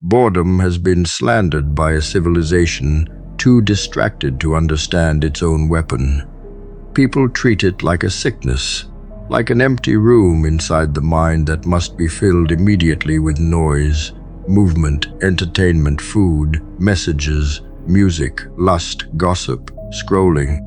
Boredom has been slandered by a civilization too distracted to understand its own weapon. People treat it like a sickness, like an empty room inside the mind that must be filled immediately with noise, movement, entertainment, food, messages, music, lust, gossip, scrolling,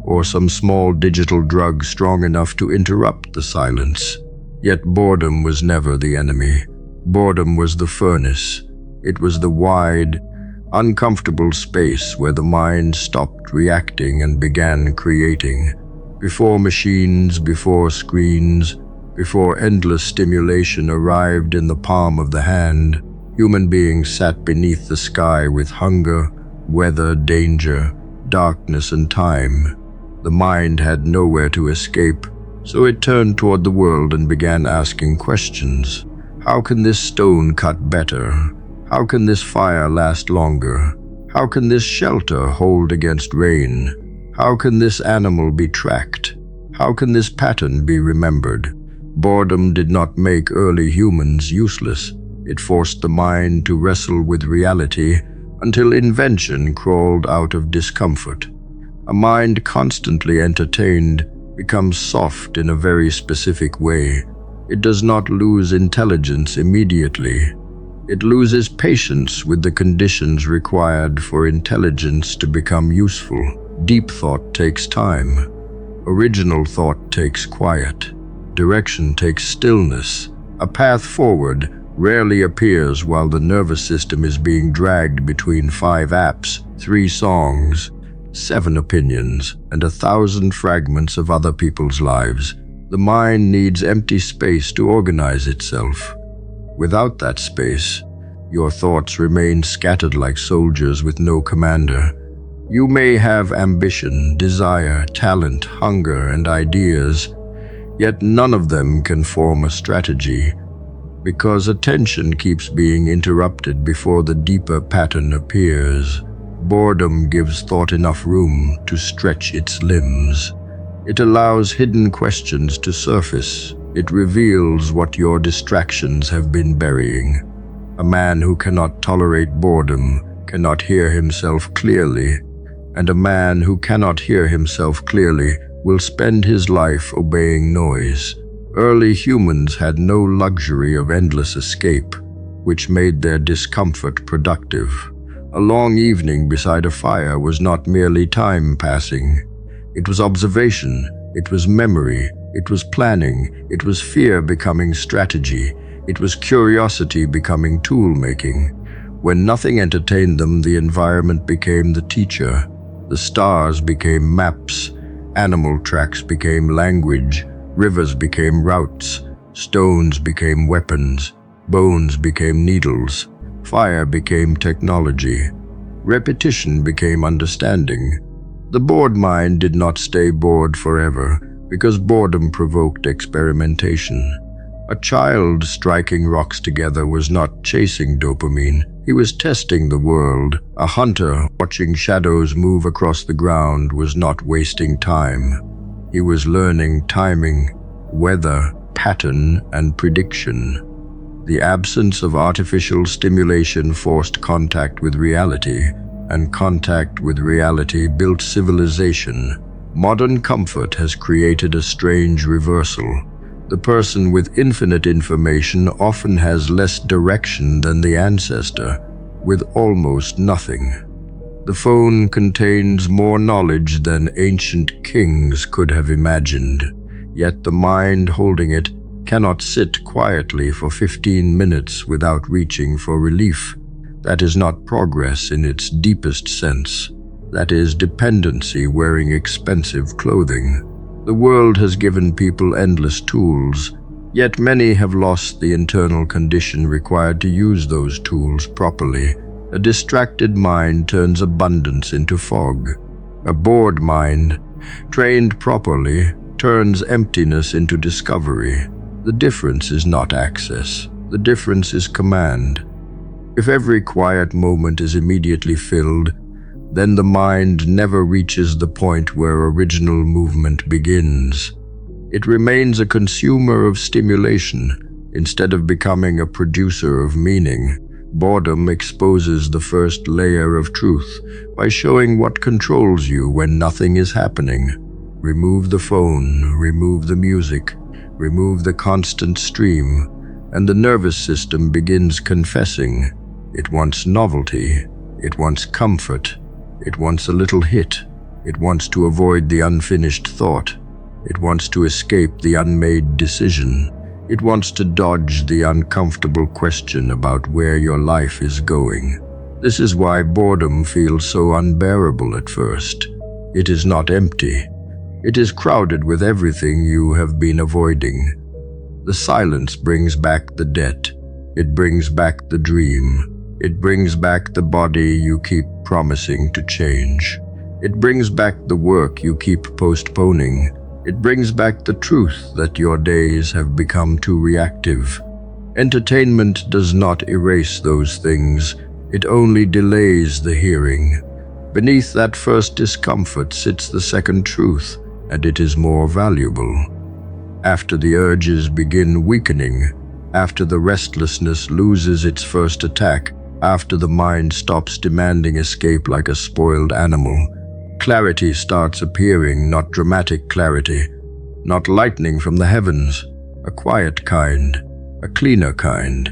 or some small digital drug strong enough to interrupt the silence. Yet boredom was never the enemy. Boredom was the furnace. It was the wide, uncomfortable space where the mind stopped reacting and began creating. Before machines, before screens, before endless stimulation arrived in the palm of the hand, human beings sat beneath the sky with hunger, weather, danger, darkness, and time. The mind had nowhere to escape, so it turned toward the world and began asking questions. How can this stone cut better? How can this fire last longer? How can this shelter hold against rain? How can this animal be tracked? How can this pattern be remembered? Boredom did not make early humans useless. It forced the mind to wrestle with reality until invention crawled out of discomfort. A mind constantly entertained becomes soft in a very specific way. It does not lose intelligence immediately. It loses patience with the conditions required for intelligence to become useful. Deep thought takes time. Original thought takes quiet. Direction takes stillness. A path forward rarely appears while the nervous system is being dragged between 5 apps, 3 songs, 7 opinions, and 1,000 fragments of other people's lives. The mind needs empty space to organize itself. Without that space, your thoughts remain scattered like soldiers with no commander. You may have ambition, desire, talent, hunger, and ideas, yet none of them can form a strategy, because attention keeps being interrupted before the deeper pattern appears. Boredom gives thought enough room to stretch its limbs. It allows hidden questions to surface. It reveals what your distractions have been burying. A man who cannot tolerate boredom cannot hear himself clearly, and a man who cannot hear himself clearly will spend his life obeying noise. Early humans had no luxury of endless escape, which made their discomfort productive. A long evening beside a fire was not merely time passing. It was observation, it was memory, it was planning, it was fear becoming strategy, it was curiosity becoming tool-making. When nothing entertained them, the environment became the teacher. The stars became maps, animal tracks became language, rivers became routes, stones became weapons, bones became needles, fire became technology, repetition became understanding. The bored mind did not stay bored forever, because boredom provoked experimentation. A child striking rocks together was not chasing dopamine. He was testing the world. A hunter watching shadows move across the ground was not wasting time. He was learning timing, weather, pattern, and prediction. The absence of artificial stimulation forced contact with reality, and contact with reality built civilization. Modern comfort has created a strange reversal. The person with infinite information often has less direction than the ancestor, with almost nothing. The phone contains more knowledge than ancient kings could have imagined, yet the mind holding it cannot sit quietly for 15 minutes without reaching for relief. That is not progress in its deepest sense. That is dependency wearing expensive clothing. The world has given people endless tools, yet many have lost the internal condition required to use those tools properly. A distracted mind turns abundance into fog. A bored mind, trained properly, turns emptiness into discovery. The difference is not access. The difference is command. If every quiet moment is immediately filled, then the mind never reaches the point where original movement begins. It remains a consumer of stimulation instead of becoming a producer of meaning. Boredom exposes the first layer of truth by showing what controls you when nothing is happening. Remove the phone, remove the music, remove the constant stream, and the nervous system begins confessing. It wants novelty, it wants comfort, it wants a little hit, it wants to avoid the unfinished thought, it wants to escape the unmade decision, it wants to dodge the uncomfortable question about where your life is going. This is why boredom feels so unbearable at first. It is not empty. It is crowded with everything you have been avoiding. The silence brings back the debt. It brings back the dream. It brings back the body you keep promising to change. It brings back the work you keep postponing. It brings back the truth that your days have become too reactive. Entertainment does not erase those things. It only delays the hearing. Beneath that first discomfort sits the second truth, and it is more valuable. After the urges begin weakening, after the restlessness loses its first attack, after the mind stops demanding escape like a spoiled animal, clarity starts appearing, not dramatic clarity, not lightning from the heavens, a quiet kind, a cleaner kind.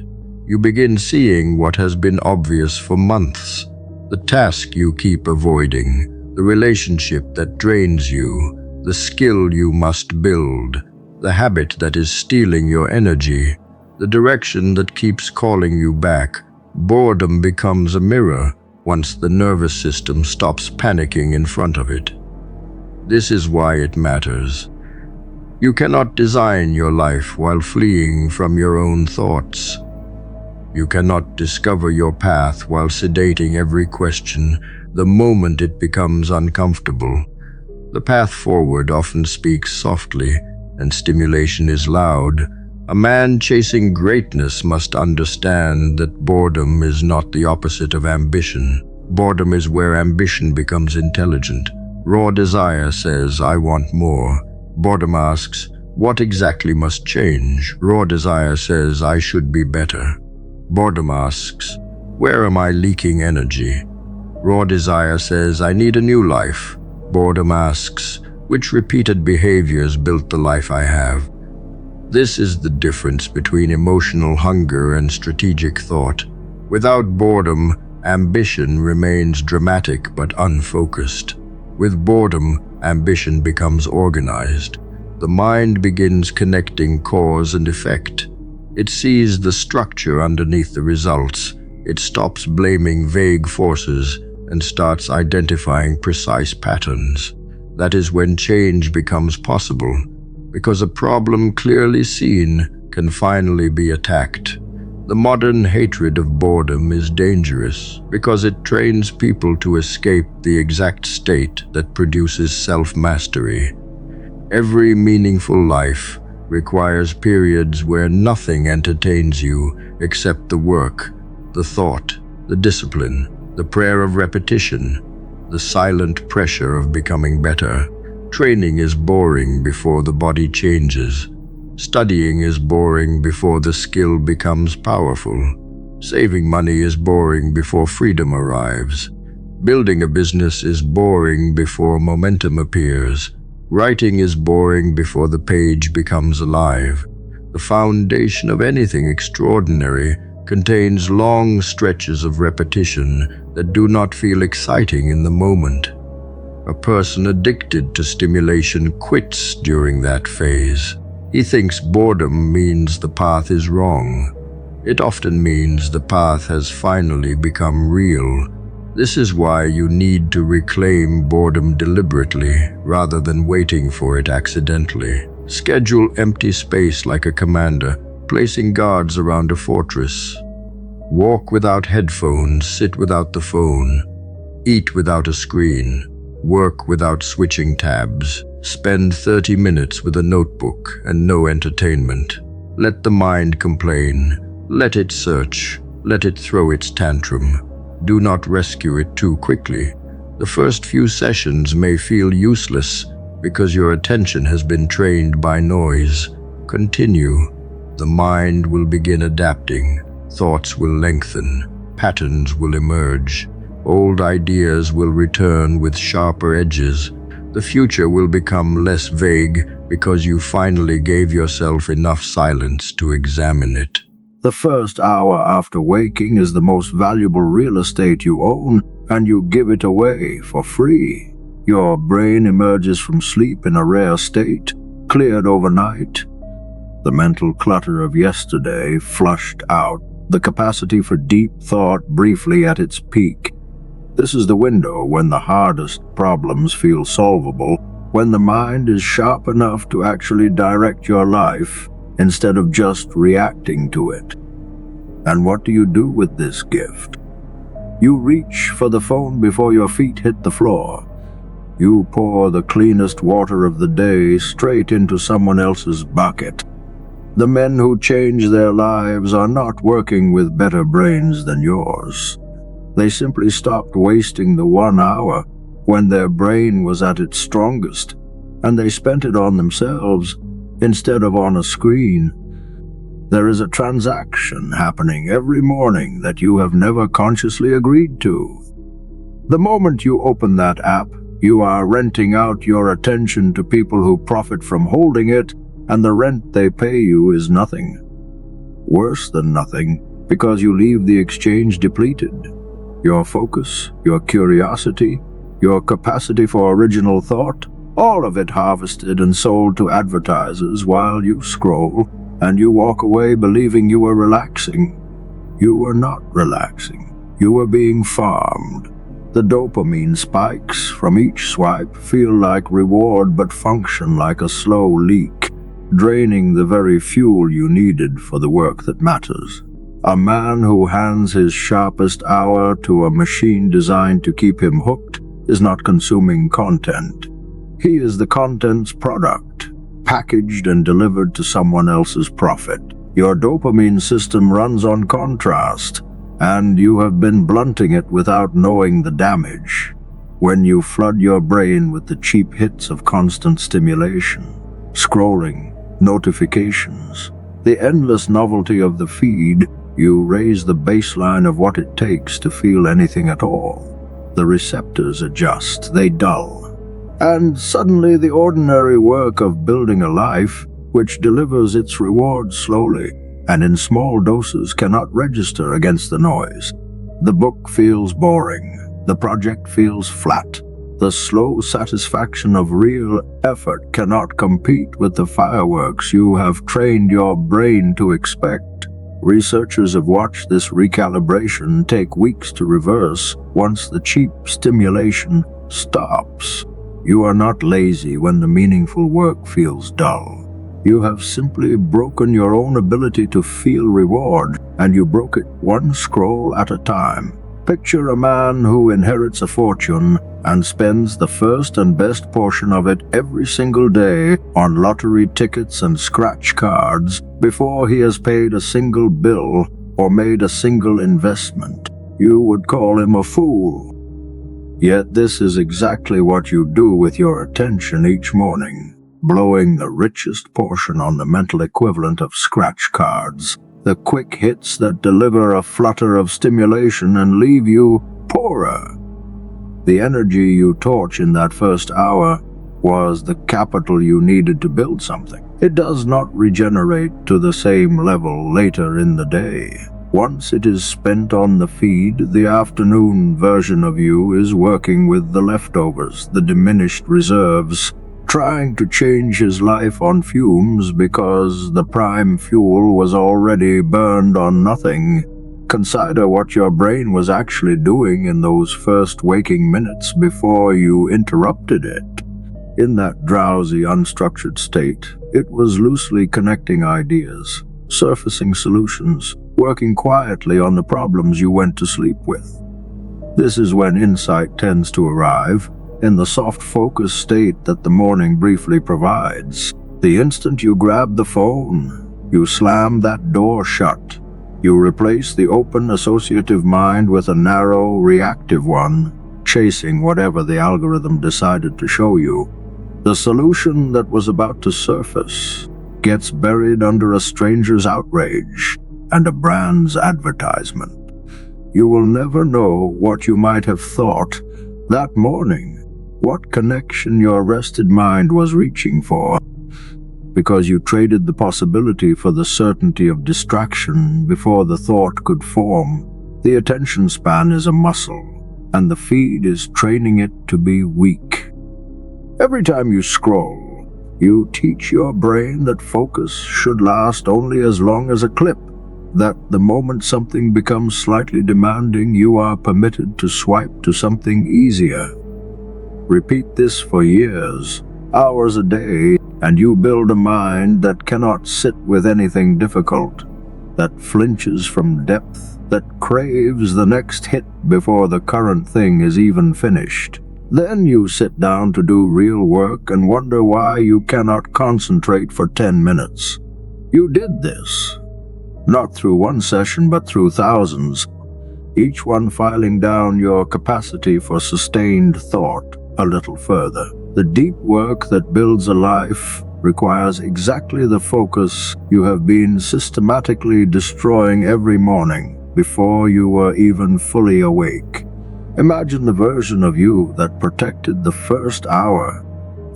You begin seeing what has been obvious for months, the task you keep avoiding, the relationship that drains you, the skill you must build, the habit that is stealing your energy, the direction that keeps calling you back. Boredom becomes a mirror once the nervous system stops panicking in front of it. This is why it matters. You cannot design your life while fleeing from your own thoughts. You cannot discover your path while sedating every question the moment it becomes uncomfortable. The path forward often speaks softly, and stimulation is loud. A man chasing greatness must understand that boredom is not the opposite of ambition. Boredom is where ambition becomes intelligent. Raw desire says, "I want more." Boredom asks, "What exactly must change?" Raw desire says, "I should be better." Boredom asks, "Where am I leaking energy?" Raw desire says, "I need a new life." Boredom asks, "Which repeated behaviors built the life I have?" This is the difference between emotional hunger and strategic thought. Without boredom, ambition remains dramatic but unfocused. With boredom, ambition becomes organized. The mind begins connecting cause and effect. It sees the structure underneath the results. It stops blaming vague forces and starts identifying precise patterns. That is when change becomes possible, because a problem clearly seen can finally be attacked. The modern hatred of boredom is dangerous because it trains people to escape the exact state that produces self-mastery. Every meaningful life requires periods where nothing entertains you except the work, the thought, the discipline, the prayer of repetition, the silent pressure of becoming better. Training is boring before the body changes. Studying is boring before the skill becomes powerful. Saving money is boring before freedom arrives. Building a business is boring before momentum appears. Writing is boring before the page becomes alive. The foundation of anything extraordinary contains long stretches of repetition that do not feel exciting in the moment. A person addicted to stimulation quits during that phase. He thinks boredom means the path is wrong. It often means the path has finally become real. This is why you need to reclaim boredom deliberately rather than waiting for it accidentally. Schedule empty space like a commander, placing guards around a fortress. Walk without headphones, sit without the phone, eat without a screen, work without switching tabs. Spend 30 minutes with a notebook and no entertainment. Let the mind complain. Let it search. Let it throw its tantrum. Do not rescue it too quickly. The first few sessions may feel useless because your attention has been trained by noise. Continue. The mind will begin adapting. Thoughts will lengthen. patterns will emerge. Old ideas will return with sharper edges. The future will become less vague because you finally gave yourself enough silence to examine it. The first hour after waking is the most valuable real estate you own, and you give it away for free. Your brain emerges from sleep in a rare state, cleared overnight. The mental clutter of yesterday flushed out, the capacity for deep thought briefly at its peak. This is the window when the hardest problems feel solvable, when the mind is sharp enough to actually direct your life instead of just reacting to it. And what do you do with this gift? You reach for the phone before your feet hit the floor. You pour the cleanest water of the day straight into someone else's bucket. The men who change their lives are not working with better brains than yours. They simply stopped wasting the 1 hour when their brain was at its strongest, and they spent it on themselves instead of on a screen. There is a transaction happening every morning that you have never consciously agreed to. The moment you open that app, you are renting out your attention to people who profit from holding it, and the rent they pay you is nothing. Worse than nothing, because you leave the exchange depleted. Your focus, your curiosity, your capacity for original thought, all of it harvested and sold to advertisers while you scroll, and you walk away believing you are relaxing. You were not relaxing. You were being farmed. The dopamine spikes from each swipe feel like reward but function like a slow leak, draining the very fuel you needed for the work that matters. A man who hands his sharpest hour to a machine designed to keep him hooked is not consuming content. He is the content's product, packaged and delivered to someone else's profit. Your dopamine system runs on contrast, and you have been blunting it without knowing the damage. When you flood your brain with the cheap hits of constant stimulation, scrolling, notifications, the endless novelty of the feed, you raise the baseline of what it takes to feel anything at all. The receptors adjust, they dull, and suddenly the ordinary work of building a life, which delivers its rewards slowly and in small doses, cannot register against the noise. The book feels boring, the project feels flat. The slow satisfaction of real effort cannot compete with the fireworks you have trained your brain to expect. Researchers have watched this recalibration take weeks to reverse once the cheap stimulation stops. You are not lazy when the meaningful work feels dull. You have simply broken your own ability to feel reward, and you broke it one scroll at a time. Picture a man who inherits a fortune and spends the first and best portion of it every single day on lottery tickets and scratch cards before he has paid a single bill or made a single investment. You would call him a fool. Yet this is exactly what you do with your attention each morning, blowing the richest portion on the mental equivalent of scratch cards, the quick hits that deliver a flutter of stimulation and leave you poorer. The energy you torch in that first hour was the capital you needed to build something. It does not regenerate to the same level later in the day. Once it is spent on the feed, the afternoon version of you is working with the leftovers, the diminished reserves, trying to change his life on fumes because the prime fuel was already burned on nothing. Consider what your brain was actually doing in those first waking minutes before you interrupted it. In that drowsy, unstructured state, it was loosely connecting ideas, surfacing solutions, working quietly on the problems you went to sleep with. This is when insight tends to arrive, in the soft focus state that the morning briefly provides. The instant you grab the phone, you slam that door shut. You replace the open associative mind with a narrow reactive one, chasing whatever the algorithm decided to show you. The solution that was about to surface gets buried under a stranger's outrage and a brand's advertisement. You will never know what you might have thought that morning, what connection your rested mind was reaching for, because you traded the possibility for the certainty of distraction before the thought could form. The attention span is a muscle, and the feed is training it to be weak. Every time you scroll, you teach your brain that focus should last only as long as a clip, that the moment something becomes slightly demanding, you are permitted to swipe to something easier. Repeat this for years, hours a day, and you build a mind that cannot sit with anything difficult, that flinches from depth, that craves the next hit before the current thing is even finished. Then you sit down to do real work and wonder why you cannot concentrate for 10 minutes. You did this, not through one session but through thousands, each one filing down your capacity for sustained thought a little further. The deep work that builds a life requires exactly the focus you have been systematically destroying every morning before you were even fully awake. Imagine the version of you that protected the first hour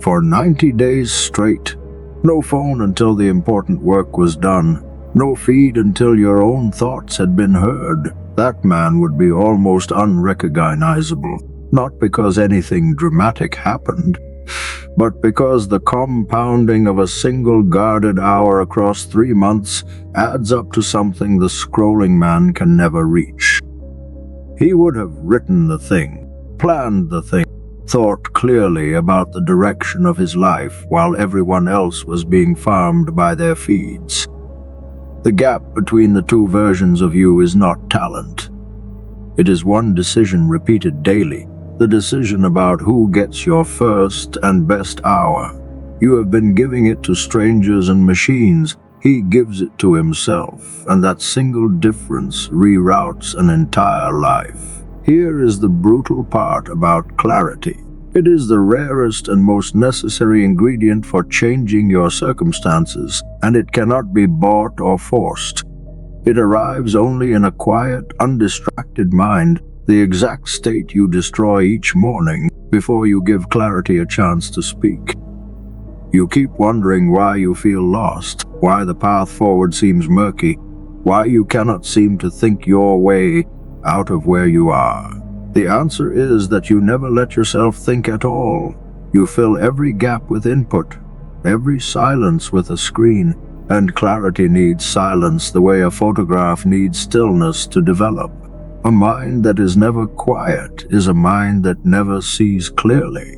for 90 days straight. No phone until the important work was done. No feed until your own thoughts had been heard. That man would be almost unrecognizable, not because anything dramatic happened, but because the compounding of a single guarded hour across 3 months adds up to something the scrolling man can never reach. He would have written the thing, planned the thing, thought clearly about the direction of his life while everyone else was being farmed by their feeds. The gap between the two versions of you is not talent. It is one decision repeated daily, the decision about who gets your first and best hour. You have been giving it to strangers and machines. He gives it to himself, and that single difference reroutes an entire life. Here is the brutal part about clarity. It is the rarest and most necessary ingredient for changing your circumstances, and it cannot be bought or forced. It arrives only in a quiet, undistracted mind, the exact state you destroy each morning before you give clarity a chance to speak. You keep wondering why you feel lost, why the path forward seems murky, why you cannot seem to think your way out of where you are. The answer is that you never let yourself think at all. You fill every gap with input, every silence with a screen, and clarity needs silence the way a photograph needs stillness to develop. A mind that is never quiet is a mind that never sees clearly.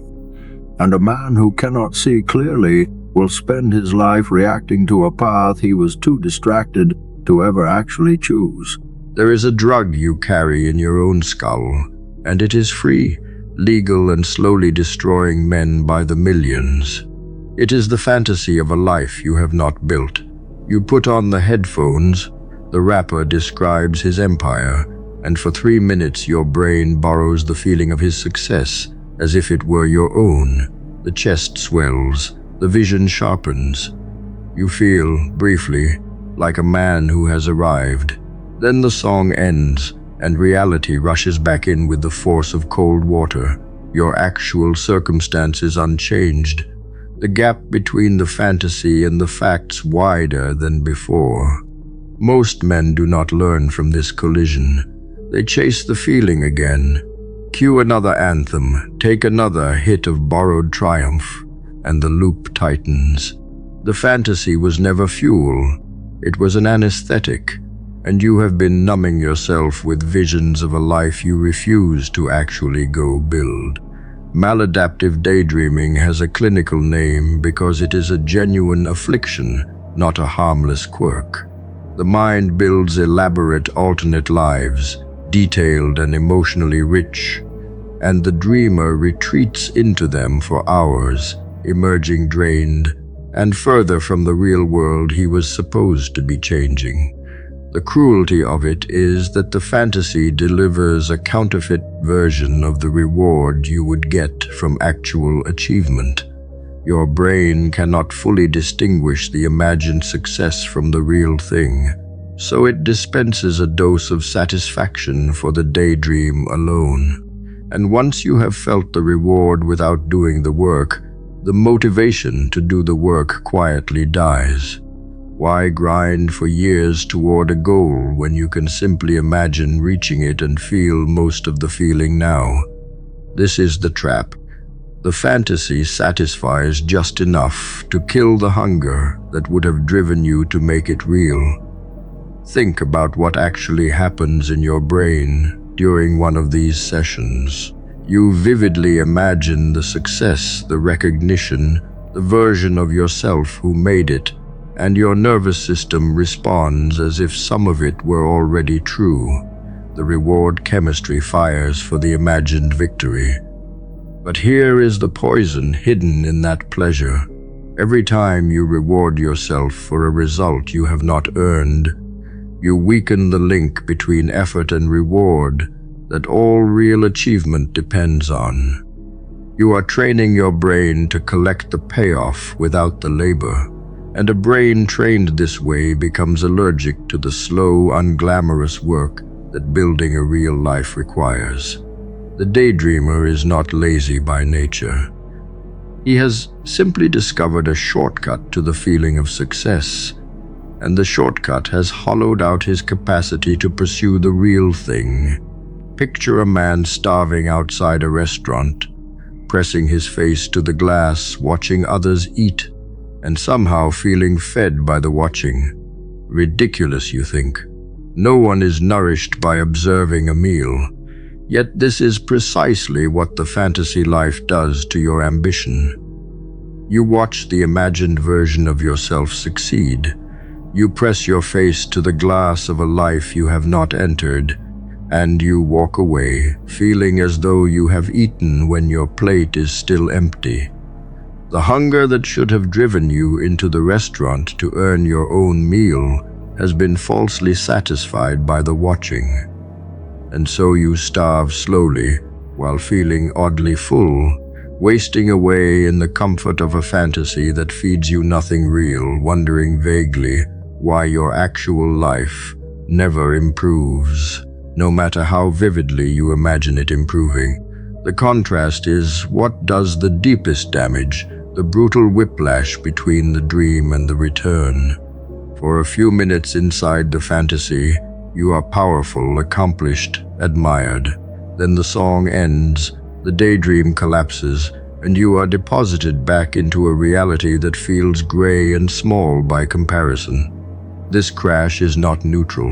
And a man who cannot see clearly will spend his life reacting to a path he was too distracted to ever actually choose. There is a drug you carry in your own skull, and it is free, legal, and slowly destroying men by the millions. It is the fantasy of a life you have not built. You put on the headphones, the rapper describes his empire, and for 3 minutes your brain borrows the feeling of his success as if it were your own. The chest swells, the vision sharpens. You feel, briefly, like a man who has arrived. Then the song ends, and reality rushes back in with the force of cold water, your actual circumstances unchanged. The gap between the fantasy and the facts wider than before. Most men do not learn from this collision. They chase the feeling again. Cue another anthem, take another hit of borrowed triumph, and the loop tightens. The fantasy was never fuel. It was an anesthetic, and you have been numbing yourself with visions of a life you refuse to actually go build. Maladaptive daydreaming has a clinical name because it is a genuine affliction, not a harmless quirk. The mind builds elaborate alternate lives, detailed and emotionally rich, and the dreamer retreats into them for hours, emerging drained and further from the real world he was supposed to be changing. The cruelty of it is that the fantasy delivers a counterfeit version of the reward you would get from actual achievement. Your brain cannot fully distinguish the imagined success from the real thing, so it dispenses a dose of satisfaction for the daydream alone. And once you have felt the reward without doing the work, the motivation to do the work quietly dies. Why grind for years toward a goal when you can simply imagine reaching it and feel most of the feeling now? This is the trap. The fantasy satisfies just enough to kill the hunger that would have driven you to make it real. Think about what actually happens in your brain during one of these sessions. You vividly imagine the success, the recognition, the version of yourself who made it, and your nervous system responds as if some of it were already true. The reward chemistry fires for the imagined victory. But here is the poison hidden in that pleasure. Every time you reward yourself for a result you have not earned, you weaken the link between effort and reward that all real achievement depends on. You are training your brain to collect the payoff without the labor, and a brain trained this way becomes allergic to the slow, unglamorous work that building a real life requires. The daydreamer is not lazy by nature. He has simply discovered a shortcut to the feeling of success, and the shortcut has hollowed out his capacity to pursue the real thing. Picture a man starving outside a restaurant, pressing his face to the glass, watching others eat, and somehow feeling fed by the watching. Ridiculous, you think. No one is nourished by observing a meal. Yet this is precisely what the fantasy life does to your ambition. You watch the imagined version of yourself succeed. You press your face to the glass of a life you have not entered, and you walk away, feeling as though you have eaten when your plate is still empty. The hunger that should have driven you into the restaurant to earn your own meal has been falsely satisfied by the watching. And so you starve slowly, while feeling oddly full, wasting away in the comfort of a fantasy that feeds you nothing real, wondering vaguely why your actual life never improves, no matter how vividly you imagine it improving. The contrast is what does the deepest damage, the brutal whiplash between the dream and the return. For a few minutes inside the fantasy, you are powerful, accomplished, admired. Then the song ends, the daydream collapses, and you are deposited back into a reality that feels gray and small by comparison. This crash is not neutral.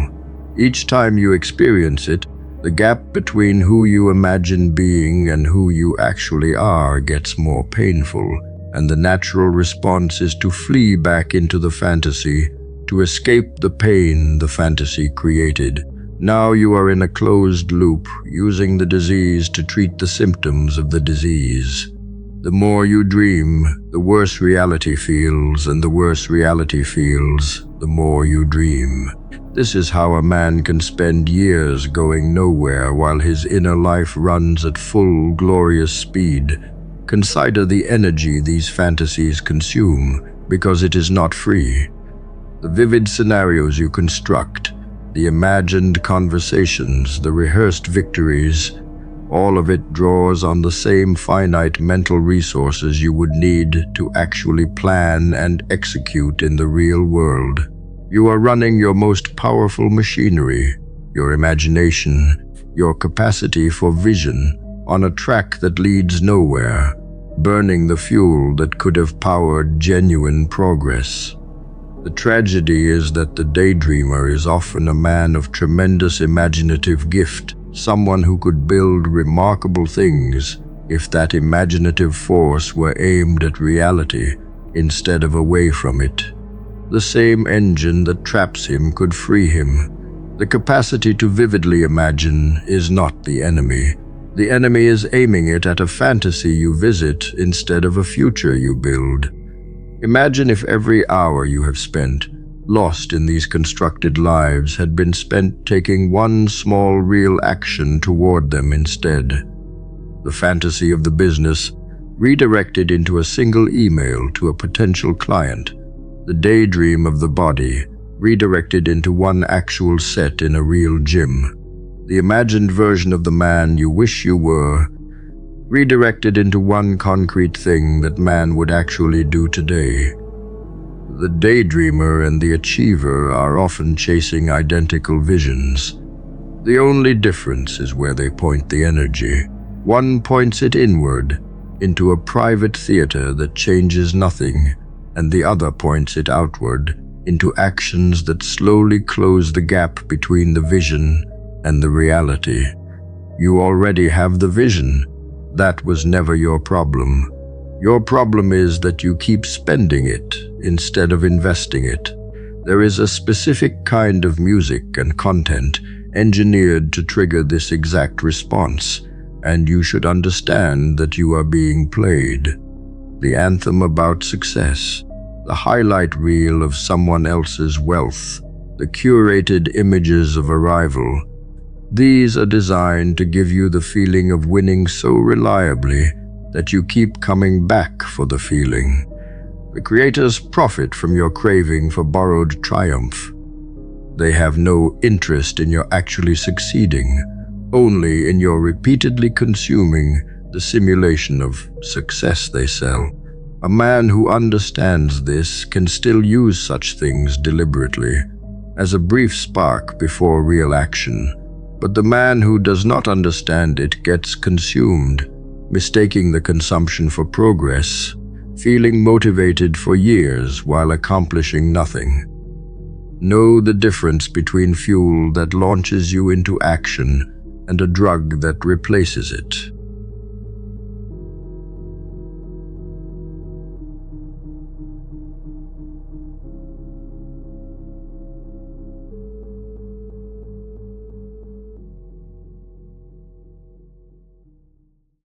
Each time you experience it, the gap between who you imagine being and who you actually are gets more painful, and the natural response is to flee back into the fantasy, to escape the pain the fantasy created. Now you are in a closed loop, using the disease to treat the symptoms of the disease. The more you dream, the worse reality feels, and the worse reality feels, the more you dream. This is how a man can spend years going nowhere while his inner life runs at full, glorious speed. Consider the energy these fantasies consume, because it is not free. The vivid scenarios you construct, the imagined conversations, the rehearsed victories, all of it draws on the same finite mental resources you would need to actually plan and execute in the real world. You are running your most powerful machinery, your imagination, your capacity for vision, on a track that leads nowhere, burning the fuel that could have powered genuine progress. The tragedy is that the daydreamer is often a man of tremendous imaginative gift, someone who could build remarkable things if that imaginative force were aimed at reality instead of away from it. The same engine that traps him could free him. The capacity to vividly imagine is not the enemy. The enemy is aiming it at a fantasy you visit instead of a future you build. Imagine if every hour you have spent, lost in these constructed lives, had been spent taking one small real action toward them instead. The fantasy of the business redirected into a single email to a potential client. The daydream of the body redirected into one actual set in a real gym. The imagined version of the man you wish you were, redirected into one concrete thing that man would actually do today. The daydreamer and the achiever are often chasing identical visions. The only difference is where they point the energy. One points it inward, into a private theater that changes nothing, and the other points it outward, into actions that slowly close the gap between the vision and the reality. You already have the vision. That was never your problem. Your problem is that you keep spending it instead of investing it. There is a specific kind of music and content engineered to trigger this exact response, and you should understand that you are being played. The anthem about success, the highlight reel of someone else's wealth, the curated images of arrival. These are designed to give you the feeling of winning so reliably that you keep coming back for the feeling. The creators profit from your craving for borrowed triumph. They have no interest in your actually succeeding, only in your repeatedly consuming the simulation of success they sell. A man who understands this can still use such things deliberately, as a brief spark before real action. But the man who does not understand it gets consumed, mistaking the consumption for progress, feeling motivated for years while accomplishing nothing. Know the difference between fuel that launches you into action and a drug that replaces it.